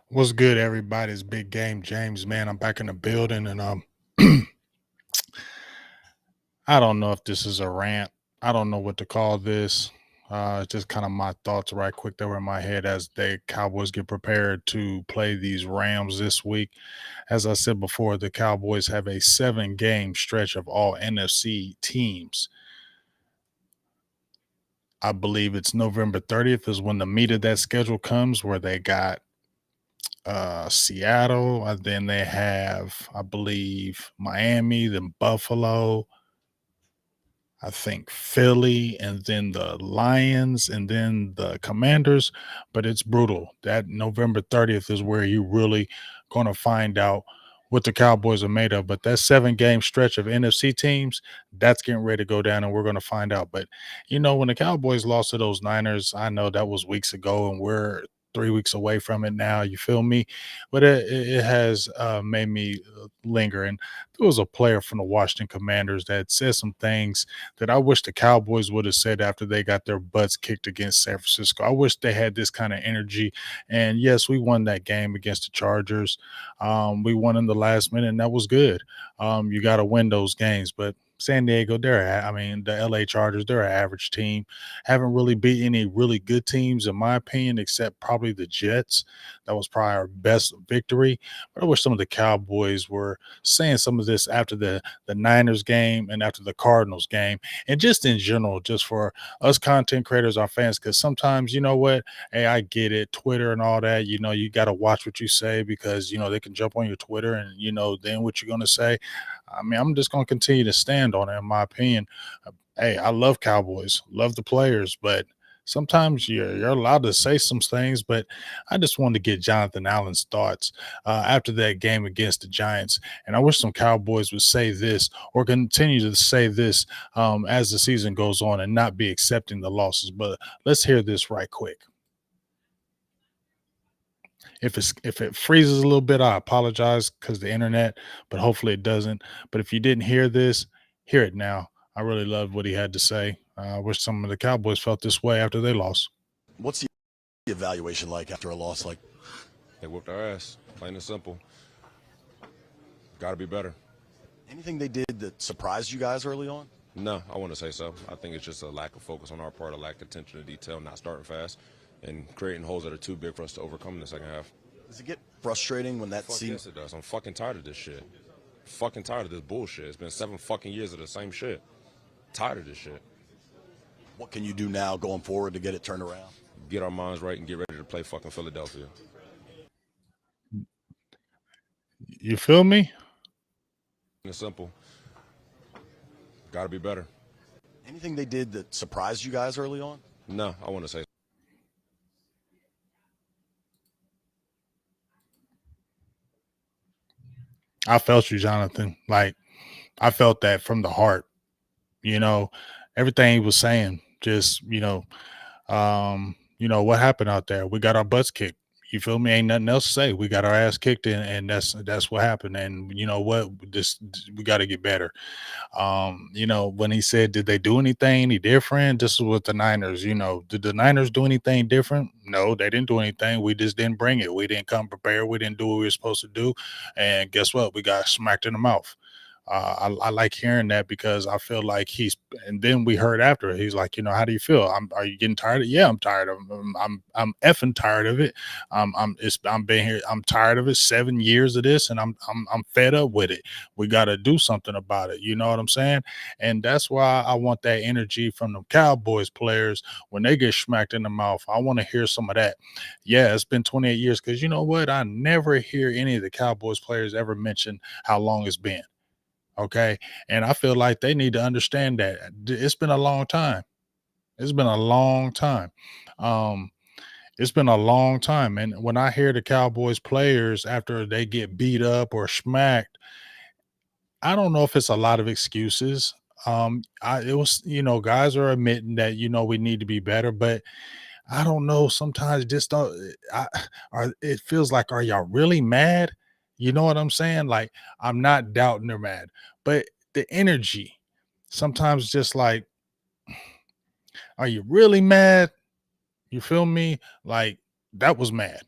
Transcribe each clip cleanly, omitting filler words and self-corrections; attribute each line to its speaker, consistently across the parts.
Speaker 1: What's good, everybody? It's Big Game James, man. I'm back in the building, and I don't know if this is a rant. I don't know what to call this. Just kind of my thoughts right quick that were in my head as the Cowboys get prepared to play these Rams this week. As I said before, the Cowboys have a 7 game stretch of all NFC teams. I believe it's November 30th is when the meat of that schedule comes, where they got Seattle, and then they have, I believe, Miami, then Buffalo, I think Philly, and then the Lions, and then the Commanders. But it's brutal. That November 30th is where you really going to find out what the Cowboys are made of. But that 7 game stretch of NFC teams, that's getting ready to go down, and we're going to find out. But when the Cowboys lost to those Niners, I know that was weeks ago, and we're 3 weeks away from it now. You feel me? But it has made me linger. And there was a player from the Washington Commanders that said some things that I wish the Cowboys would have said after they got their butts kicked against San Francisco. I wish they had this kind of energy. And yes, we won that game against the Chargers. We won in the last minute, and that was good. You got to win those games, but San Diego, the LA Chargers, they're an average team. Haven't really beat any really good teams, in my opinion, except probably the Jets. That was probably our best victory. But I wish some of the Cowboys were saying some of this after the Niners game and after the Cardinals game, and just in general, just for us content creators, our fans, because sometimes, you know what, hey, I get it, Twitter and all that, you got to watch what you say, because they can jump on your Twitter, and then what you're going to say. I mean, I'm just going to continue to stand on it, in my opinion. Hey, I love Cowboys, love the players, but sometimes you're allowed to say some things. But I just wanted to get Jonathan Allen's thoughts after that game against the Giants. And I wish some Cowboys would say this, or continue to say this, as the season goes on, and not be accepting the losses. But let's hear this right quick. If it freezes a little bit, I apologize, because the internet, but hopefully it doesn't. But if you didn't hear this, hear it now. I really loved what he had to say. I wish some of the Cowboys felt this way after they lost.
Speaker 2: What's the evaluation like after a loss like?
Speaker 3: They whooped our ass, plain and simple. Got to be better.
Speaker 2: Anything they did that surprised you guys early on?
Speaker 3: No, I want to say so. I think it's just a lack of focus on our part, a lack of attention to detail, not starting fast, and creating holes that are too big for us to overcome in the second half.
Speaker 2: Does it get frustrating when that
Speaker 3: Fuck
Speaker 2: seems?
Speaker 3: yes, it does. I'm fucking tired of this shit. Fucking tired of this bullshit. It's been 7 fucking years of the same shit. Tired of this shit.
Speaker 2: What can you do now going forward to get it turned around?
Speaker 3: Get our minds right and get ready to play fucking Philadelphia.
Speaker 1: You feel me?
Speaker 3: Plain and simple. Got to be better.
Speaker 2: Anything they did that surprised you guys early on?
Speaker 3: No, I want to say
Speaker 1: I felt you, Jonathan. Like, I felt that from the heart. You know, everything he was saying. Just what happened out there. We got our butts kicked. You feel me? Ain't nothing else to say. We got our ass kicked, and that's what happened. And you know what? This we got to get better. When he said, did they do anything any different? This is what the Niners, did the Niners do anything different? No, they didn't do anything. We just didn't bring it. We didn't come prepared. We didn't do what we were supposed to do. And guess what? We got smacked in the mouth. I like hearing that, because I feel like and then we heard after, he's like, how do you feel? Are you getting tired of it? Yeah, I'm tired of it. I'm effing tired of it. I'm being here. I'm tired of it. 7 years of this, and I'm fed up with it. We got to do something about it. You know what I'm saying? And that's why I want that energy from the Cowboys players when they get smacked in the mouth. I want to hear some of that. Yeah, it's been 28 years, because you know what? I never hear any of the Cowboys players ever mention how long it's been. Okay. And I feel like they need to understand that it's been a long time. It's been a long time. Um, it's been a long time. And when I hear the Cowboys players after they get beat up or smacked, I don't know if it's a lot of excuses. It was, guys are admitting that, we need to be better, but I don't know. Sometimes just don't. It feels like, are y'all really mad? You know what I'm saying? Like, I'm not doubting they're mad, but the energy sometimes just like, are you really mad? You feel me? Like, that was mad.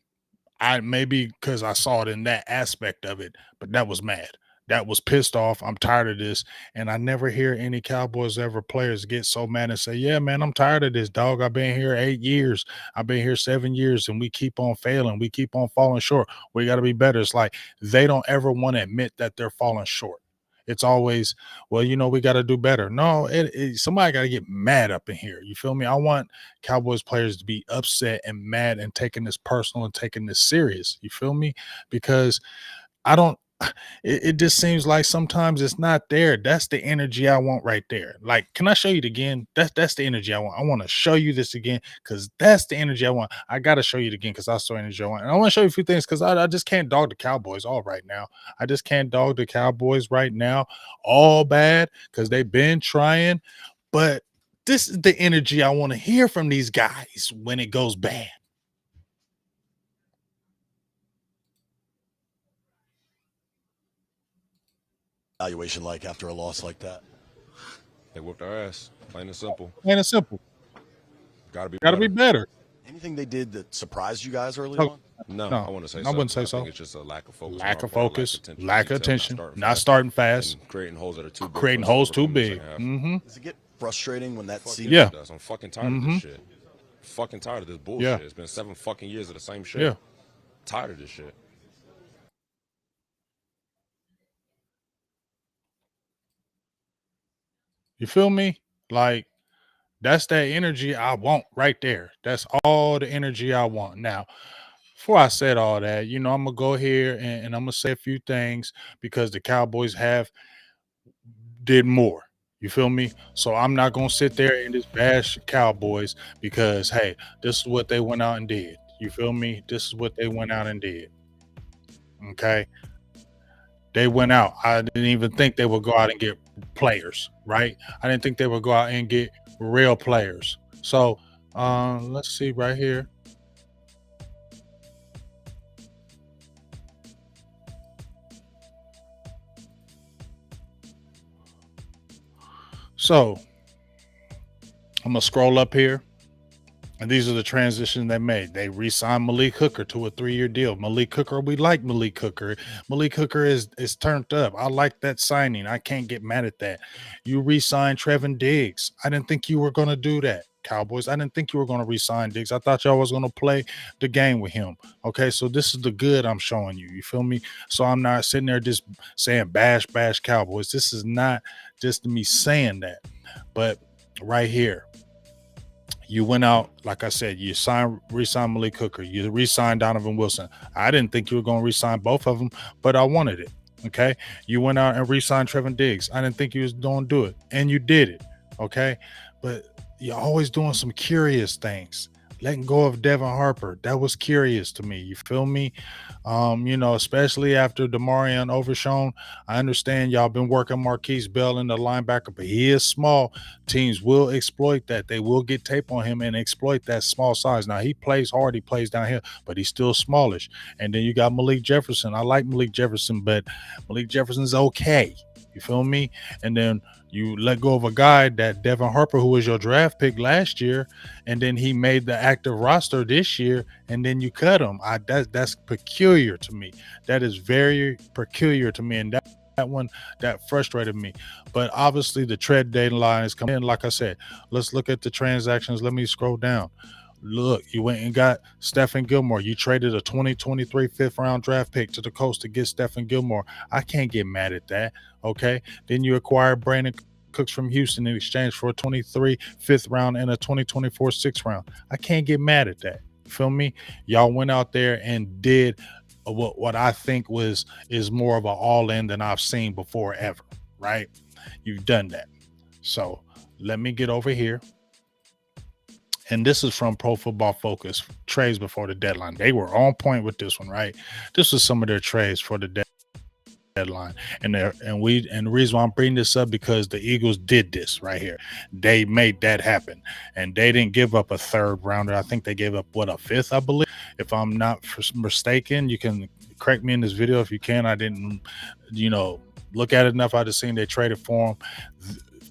Speaker 1: I maybe because I saw it in that aspect of it, but that was mad. That was pissed off. I'm tired of this. And I never hear any Cowboys ever players get so mad and say, yeah, man, I'm tired of this, dog. I've been here 8 years. I've been here 7 years and we keep on failing. We keep on falling short. We got to be better. It's like they don't ever want to admit that they're falling short. It's always, well, we got to do better. No, somebody got to get mad up in here. You feel me? I want Cowboys players to be upset and mad and taking this personal and taking this serious. You feel me? Because I don't it just seems like sometimes it's not there. That's the energy I want right there. Like, can I show you it again? That's the energy I want. I want to show you this again because that's the energy I want. I gotta show you it again because that's the energy I want. And I want to show you a few things because I just can't dog the Cowboys all right now. I just can't dog the Cowboys right now all bad because they've been trying, but this is the energy I want to hear from these guys when it goes bad.
Speaker 2: Evaluation like after a loss like that?
Speaker 3: They whooped our ass, plain and simple.
Speaker 1: Plain and simple.
Speaker 3: Gotta be
Speaker 1: Gotta be better.
Speaker 2: Anything they did that surprised you guys early
Speaker 1: Oh,
Speaker 2: on?
Speaker 3: No,
Speaker 1: no,
Speaker 3: I wouldn't say
Speaker 1: I
Speaker 3: so.
Speaker 1: wouldn't say
Speaker 3: I
Speaker 1: so.
Speaker 3: think it's just a lack of focus.
Speaker 1: Lack
Speaker 3: on
Speaker 1: of
Speaker 3: our part,
Speaker 1: focus,
Speaker 3: attention to
Speaker 1: lack of
Speaker 3: detail,
Speaker 1: attention,
Speaker 3: not
Speaker 1: not starting fast,
Speaker 3: and creating holes that are too big
Speaker 1: creating
Speaker 3: for us to
Speaker 1: holes too
Speaker 3: overcome in the
Speaker 1: big.
Speaker 3: second half.
Speaker 1: Mm-hmm.
Speaker 2: Does it get frustrating when that
Speaker 3: Fuck
Speaker 2: season?
Speaker 1: Yeah.
Speaker 3: it does. I'm fucking tired of
Speaker 1: Mm-hmm.
Speaker 3: this shit. Fucking tired of this bullshit.
Speaker 1: Yeah.
Speaker 3: It's been 7 fucking years of the same shit.
Speaker 1: Yeah.
Speaker 3: Tired of this shit.
Speaker 1: You feel me? Like, that's that energy I want right there. That's all the energy I want. Now, before I said all that, I'm gonna go here and I'm gonna say a few things because the Cowboys have did more. You feel me? So I'm not gonna sit there and just bash Cowboys because hey, this is what they went out and did. You feel me? This is what they went out and did. Okay. They went out. I didn't even think they would go out and get players, right? I didn't think they would go out and get real players. So let's see right here. So I'm gonna scroll up here. And these are the transitions they made. They re-signed Malik Hooker to a 3-year deal. Malik Hooker, we like Malik Hooker. Malik Hooker is turned up. I like that signing. I can't get mad at that. You re-signed Trevin Diggs. I didn't think you were going to do that, Cowboys. I didn't think you were going to re-sign Diggs. I thought y'all was going to play the game with him. Okay, so this is the good I'm showing you. You feel me? So I'm not sitting there just saying bash Cowboys. This is not just me saying that. But right here, you went out, like I said, you re-signed Malik Hooker, you re-signed Donovan Wilson. I didn't think you were going to re-sign both of them, but I wanted it. Okay. You went out and re-signed Trevin Diggs. I didn't think you was going to do it, and you did it. Okay. But you're always doing some curious things. Letting go of Devin Harper, that was curious to me. You feel me? Especially after Demarion Overshown. I understand y'all been working Marquise Bell in the linebacker, but he is small. Teams will exploit that. They will get tape on him and exploit that small size. Now, he plays hard. He plays down here, but he's still smallish. And then you got Malik Jefferson. I like Malik Jefferson, but Malik Jefferson's okay. You feel me? And then you let go of a guy that Devin Harper, who was your draft pick last year, and then he made the active roster this year, and then you cut him. That's peculiar to me. That is very peculiar to me, and that one that frustrated me. But obviously, the trade deadline is coming in. Like I said, let's look at the transactions. Let me scroll down. Look, you went and got Stephen Gilmore. You traded a 2023 fifth-round draft pick to the Colts to get Stephen Gilmore. I can't get mad at that. Okay. Then you acquired Brandon Cooks from Houston in exchange for a 23 fifth round and a 2024 sixth round. I can't get mad at that. You feel me? Y'all went out there and did what I think is more of an all-in than I've seen before ever. Right? You've done that. So let me get over here. And this is from Pro Football Focus, trades before the deadline. They were on point with this one, right? This was some of their trades for the deadline. deadline. And the reason why I'm bringing this up because the Eagles did this right here. They made that happen, and they didn't give up a third rounder. I think they gave up a fifth, I believe, if I'm not mistaken. You can correct me in this video if you can. I didn't, look at it enough. I just seen they traded for him.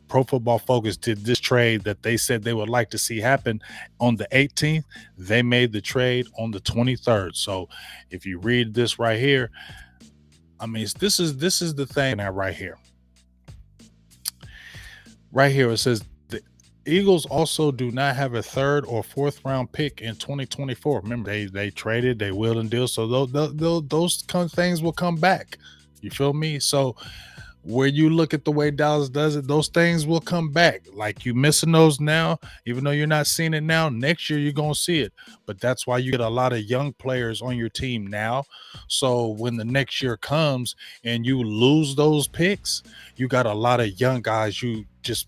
Speaker 1: Pro Football Focus did this trade that they said they would like to see happen on the 18th. They made the trade on the 23rd. So if you read this right here, I mean, this is the thing now right here. Right here, it says the Eagles also do not have a third or fourth round pick in 2024. Remember, they traded, they willed and deal. So those kind of things will come back. You feel me? So where you look at the way Dallas does it, those things will come back. Like you missing those now, even though you're not seeing it now, next year you're going to see it. But that's why you get a lot of young players on your team now. So when the next year comes and you lose those picks, you got a lot of young guys you just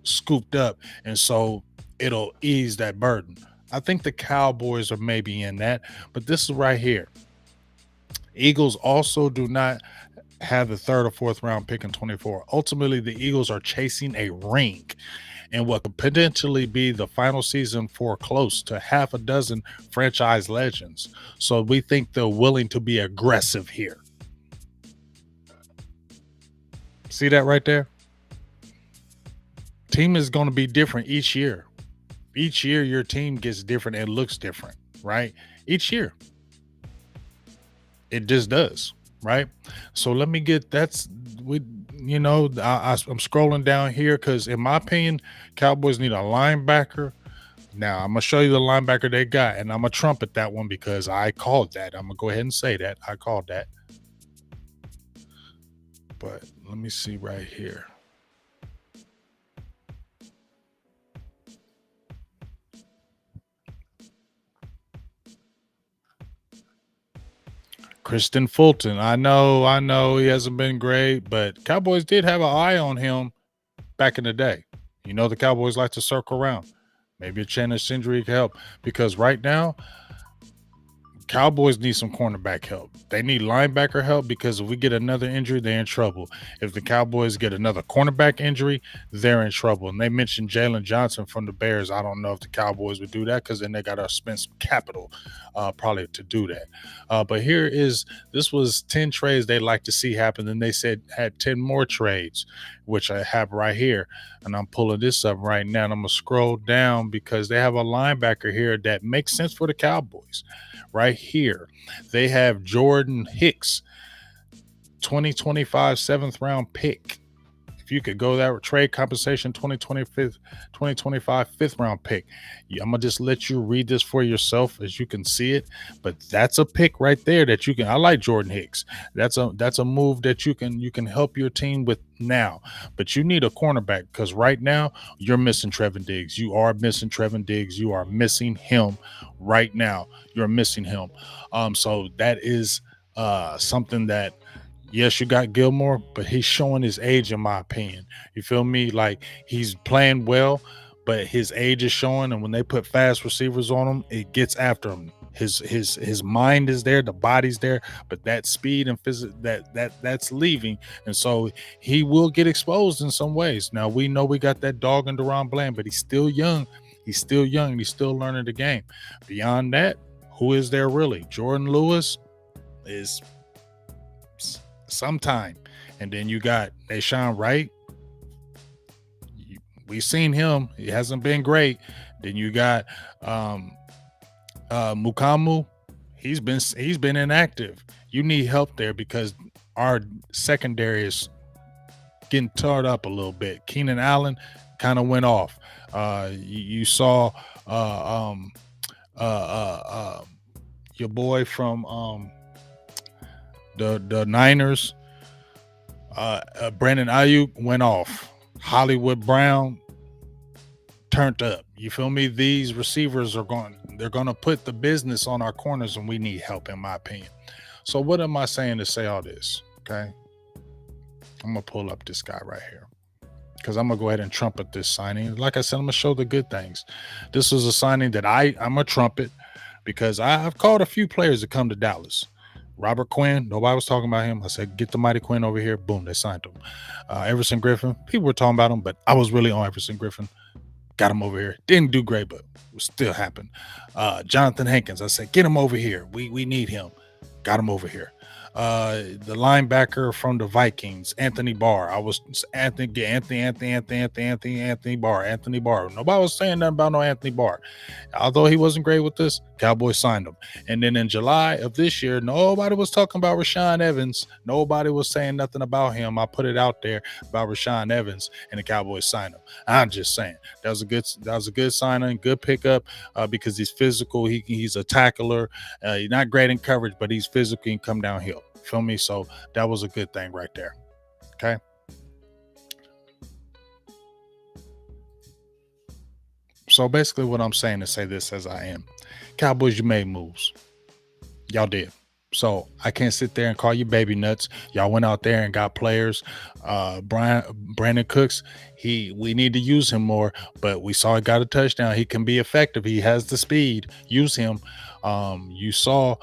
Speaker 1: scooped up. And so it'll ease that burden. I think the Cowboys are maybe in that, but this is right here. Eagles also do not have the third or fourth round pick in 24. Ultimately, the Eagles are chasing a ring and what could potentially be the final season for close to half a dozen franchise legends. So we think they're willing to be aggressive here. See that right there? Team is going to be different each year. Each year, your team gets different and looks different, right? Each year. It just does. Right. So let me get I'm scrolling down here because in my opinion, Cowboys need a linebacker. Now I'm going to show you the linebacker they got, and I'm going to trumpet that one because I called that. I'm going to go ahead and say that. I called that. But let me see right here. Kristen Fulton. I know he hasn't been great, but Cowboys did have an eye on him back in the day. The Cowboys like to circle around. Maybe a Chandler's injury can help because right now, Cowboys need some cornerback help. They need linebacker help because if we get another injury, they're in trouble. If the Cowboys get another cornerback injury, they're in trouble. And they mentioned Jalen Johnson from the Bears. I don't know if the Cowboys would do that because then they got to spend some capital probably to do that. But this was 10 trades they'd like to see happen. And they said had 10 more trades, which I have right here. And I'm pulling this up right now. And I'm going to scroll down because they have a linebacker here that makes sense for the Cowboys. Right here, they have Jordan Hicks, 2025 seventh round pick. If you could go that trade compensation, 2025 fifth round pick. I'm gonna just let you read this for yourself as you can see it. But that's a pick right there that you can. I like Jordan Hicks. That's a move that you can help your team with now. But you need a cornerback because right now you're missing Trevin Diggs. You are missing Trevin Diggs. You are missing him right now. You're missing him. So that is something that. Yes, you got Gilmore, but he's showing his age, in my opinion. You feel me? Like he's playing well, but his age is showing. And when they put fast receivers on him, it gets after him. His mind is there, the body's there, but that speed and that's leaving, and so he will get exposed in some ways. Now we know we got that dog in Deron Bland, but he's still young. He's still young. And he's still learning the game. Beyond that, who is there really? Jordan Lewis is. Sometime, and then you got Deshaun Wright. We've seen him; he hasn't been great. Then you got Mukamu. He's been inactive. You need help there because our secondary is getting tarred up a little bit. Keenan Allen kind of went off. You saw your boy from the Niners, Brandon Ayuk went off. Hollywood Brown turned up. You feel me? These receivers they're going to put the business on our corners, and we need help, in my opinion. So what am I saying to say all this? Okay. I'm going to pull up this guy right here because I'm going to go ahead and trumpet this signing. Like I said, I'm going to show the good things. This was a signing that I'm a trumpet because I've called a few players to come to Dallas. Robert Quinn, nobody was talking about him. I said, get the Mighty Quinn over here. Boom, they signed him. Everson Griffin, people were talking about him, but I was really on Everson Griffin. Got him over here. Didn't do great, but still happened. Jonathan Hankins, I said, get him over here. We need him. Got him over here. The linebacker from the Vikings, Anthony Barr. I was Anthony Barr. Nobody was saying nothing about no Anthony Barr. Although he wasn't great with this, Cowboys signed him. And then in July of this year, nobody was talking about Rashaan Evans. Nobody was saying nothing about him. I put it out there about Rashaan Evans, and the Cowboys signed him. I'm just saying that was a good signing, good pickup because he's physical. He's a tackler. He's not great in coverage, but he's physical and come downhill. Feel me? So that was a good thing right there. Okay. So basically what I'm saying is say this as I am. Cowboys, you made moves. Y'all did. So I can't sit there and call you baby nuts. Y'all went out there and got players. Brandon Cooks, we need to use him more, but we saw he got a touchdown. He can be effective. He has the speed. Use him. You saw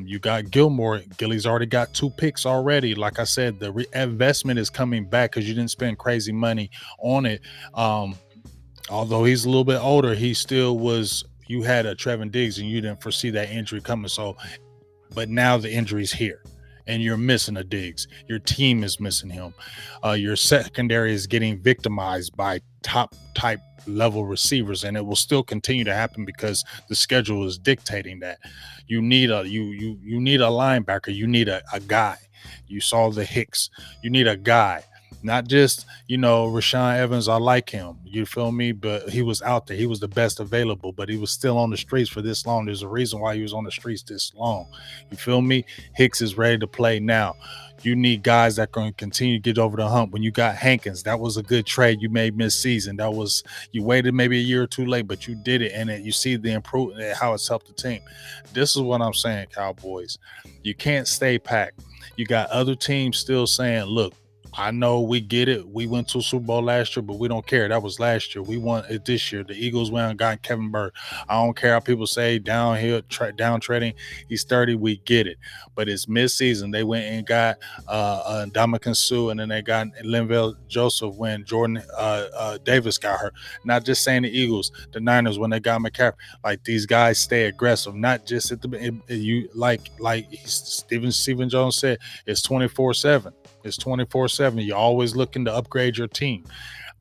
Speaker 1: you got Gilmore. Gilly's already got 2 picks already. Like I said, the investment is coming back because you didn't spend crazy money on it. Although he's a little bit older, he still was. You had a Trevin Diggs and you didn't foresee that injury coming. So, but now the injury's here and you're missing a Diggs. Your team is missing him. Your secondary is getting victimized by top type level receivers, and it will still continue to happen because the schedule is dictating that. You need a you need a linebacker. You need a guy. You saw the Hicks. You need a guy. Not just, Rashaan Evans, I like him. You feel me? But he was out there. He was the best available, but he was still on the streets for this long. There's a reason why he was on the streets this long. You feel me? Hicks is ready to play now. You need guys that are going to continue to get over the hump. When you got Hankins, that was a good trade you made mid-season. You waited maybe a year or two late, but you did it, and you see the improvement, how it's helped the team. This is what I'm saying, Cowboys. You can't stay packed. You got other teams still saying, look, I know we get it. We went to a Super Bowl last year, but we don't care. That was last year. We won it this year. The Eagles went and got Kevin Bird. I don't care how people say downhill, downtreading. He's 30. We get it. But it's midseason. They went and got Ndamukong Suh, and then they got Linval Joseph when Jordan Davis got hurt. Not just saying the Eagles, the Niners when they got McCaffrey. Like, these guys stay aggressive, not just at the like Stephen Jones said, it's 24/7. It's 24/7. You're always looking to upgrade your team.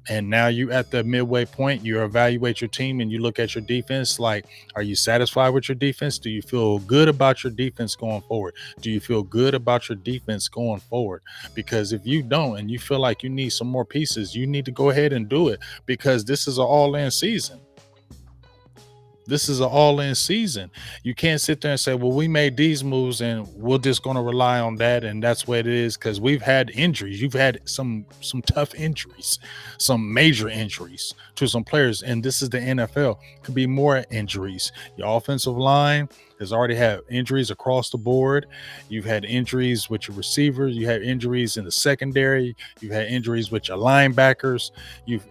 Speaker 1: And now you at the midway point, you evaluate your team and you look at your defense. Like, are you satisfied with your defense? Do you feel good about your defense going forward? Do you feel good about your defense going forward? Because if you don't and you feel like you need some more pieces, you need to go ahead and do it, because this is an all-in season. This is an all-in season. You can't sit there and say, well, we made these moves and we're just going to rely on that, and that's what it is, because we've had injuries. You've had some tough injuries, some major injuries to some players, and this is the NFL. Could be more injuries. Your offensive line has already had injuries across the board. You've had injuries with your receivers. You had injuries in the secondary. You've had injuries with your linebackers.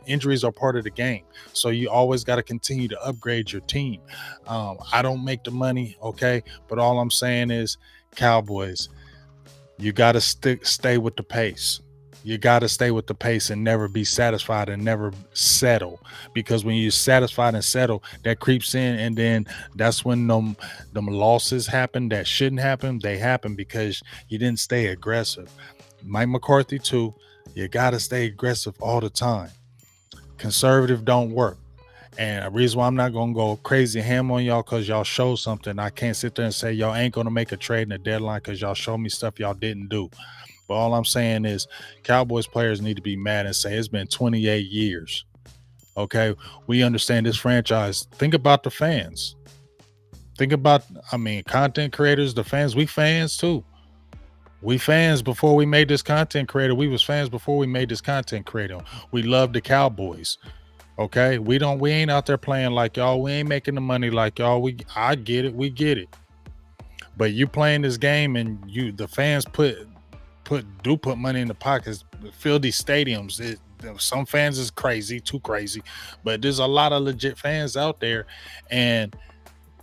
Speaker 1: Injuries are part of the game. So you always got to continue to upgrade your team. I don't make the money, okay? But all I'm saying is, Cowboys, you got to stay with the pace. You got to stay with the pace and never be satisfied and never settle, because when you're satisfied and settle, that creeps in, and then that's when them losses happen that shouldn't happen. They happen because you didn't stay aggressive. Mike McCarthy too. You got to stay aggressive all the time. Conservative don't work. And the reason why I'm not going to go crazy ham on y'all, because y'all show something. I can't sit there and say y'all ain't going to make a trade in the deadline because y'all show me stuff y'all didn't do. But all I'm saying is, Cowboys players need to be mad and say it's been 28 years. Okay, we understand this franchise. Think about the fans. Think about, content creators, the fans. We fans too. We fans before we made this content creator. We was fans before we made this content creator. We love the Cowboys. Okay, we ain't out there playing like y'all. We ain't making the money like y'all. I get it. We get it. But you playing this game, and the fans put money in the pockets, fill these stadiums. Some fans is crazy, too crazy, but there's a lot of legit fans out there. And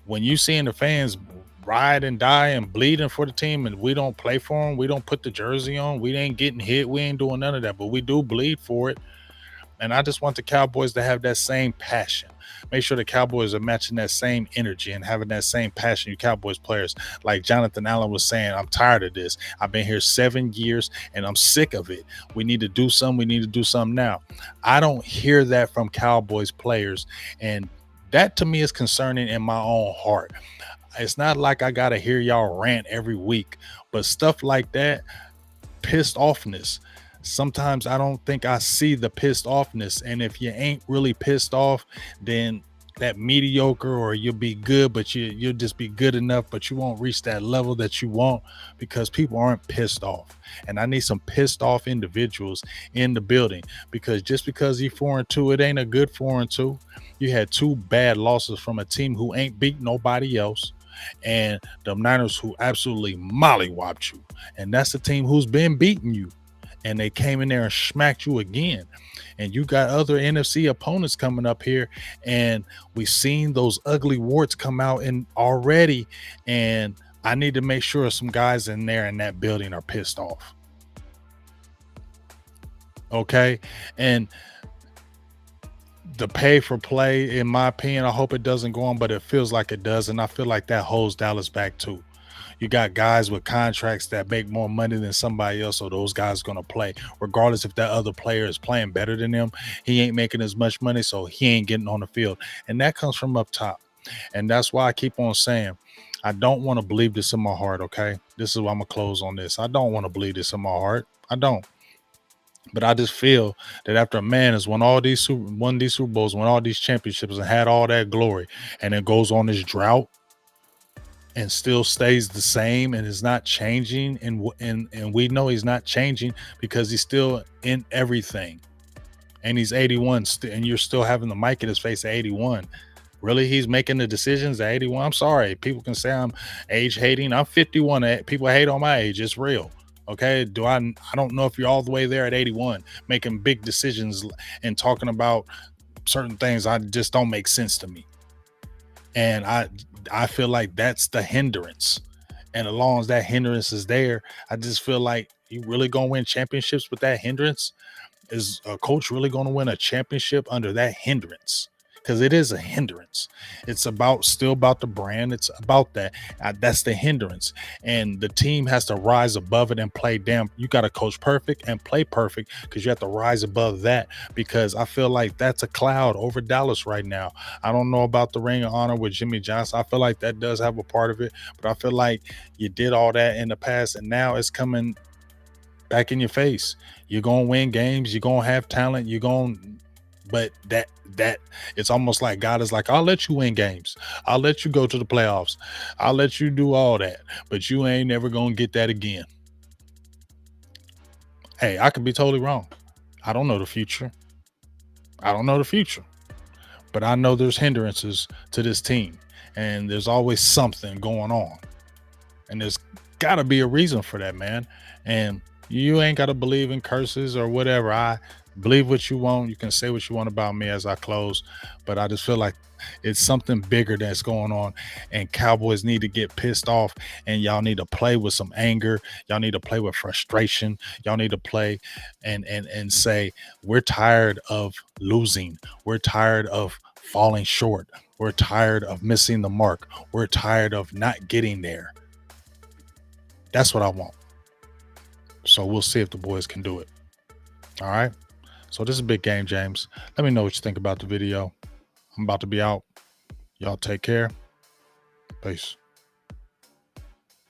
Speaker 1: when you seeing the fans ride and die and bleeding for the team, and we don't play for them. We don't put the jersey on. We ain't getting hit. We ain't doing none of that, but we do bleed for it. And I just want the Cowboys to have that same passion. Make sure the Cowboys are matching that same energy and having that same passion. You Cowboys players, like Jonathan Allen was saying, I'm tired of this. I've been here 7 years and I'm sick of it. We need to do something. We need to do something now. I don't hear that from Cowboys players. And that to me is concerning in my own heart. It's not like I got to hear y'all rant every week, but stuff like that, pissed offness. Sometimes I don't think I see the pissed offness. And if you ain't really pissed off, then that mediocre, or you'll be good, but you'll just be good enough, but you won't reach that level that you want because people aren't pissed off. And I need some pissed off individuals in the building, because just because you're 4-2, it ain't a good 4-2. You had 2 bad losses from a team who ain't beat nobody else, and the Niners who absolutely mollywopped you. And that's the team who's been beating you. And they came in there and smacked you again. And you got other NFC opponents coming up here, and we've seen those ugly warts come out in already. And I need to make sure some guys in there in that building are pissed off. Okay. And the pay for play, in my opinion, I hope it doesn't go on, but it feels like it does. And I feel like that holds Dallas back too. You got guys with contracts that make more money than somebody else, so those guys are going to play. Regardless if that other player is playing better than them, he ain't making as much money, so he ain't getting on the field. And that comes from up top. And that's why I keep on saying, I don't want to believe this in my heart, okay? This is why I'm going to close on this. I don't want to believe this in my heart. I don't. But I just feel that after a man has won these Super Bowls, won all these championships, and had all that glory, and then goes on this drought and still stays the same and is not changing, and we know he's not changing because he's still in everything, and he's 81 and you're still having the mic in his face at 81. Really, he's making the decisions at 81? I'm sorry, people can say I'm age hating. I'm 51. People hate on my age. It's real. Okay, I don't know if you're all the way there at 81 making big decisions and talking about certain things I just don't make sense to me. And I feel like that's the hindrance. And as long as that hindrance is there, I just feel like you really gonna win championships with that hindrance? Is a coach really gonna win a championship under that hindrance? Because it is a hindrance. It's still about the brand. It's about that. That's the hindrance. And the team has to rise above it and play damn. You got to coach perfect and play perfect, because you have to rise above that, because I feel like that's a cloud over Dallas right now. I don't know about the Ring of Honor with Jimmy Johnson. I feel like that does have a part of it, but I feel like you did all that in the past, and now it's coming back in your face. You're going to win games. You're going to have talent. But that it's almost like God is like, I'll let you win games. I'll let you go to the playoffs. I'll let you do all that, but you ain't never going to get that again. Hey, I could be totally wrong. I don't know the future. But I know there's hindrances to this team, and there's always something going on, and there's got to be a reason for that, man. And you ain't got to believe in curses or whatever. I believe what you want. You can say what you want about me as I close, but I just feel like it's something bigger that's going on, and Cowboys need to get pissed off, and y'all need to play with some anger. Y'all need to play with frustration. Y'all need to play and say, we're tired of losing. We're tired of falling short. We're tired of missing the mark. We're tired of not getting there. That's what I want. So we'll see if the boys can do it. All right. So this is Big Game James. Let me know what you think about the video. I'm about to be out. Y'all take care. Peace.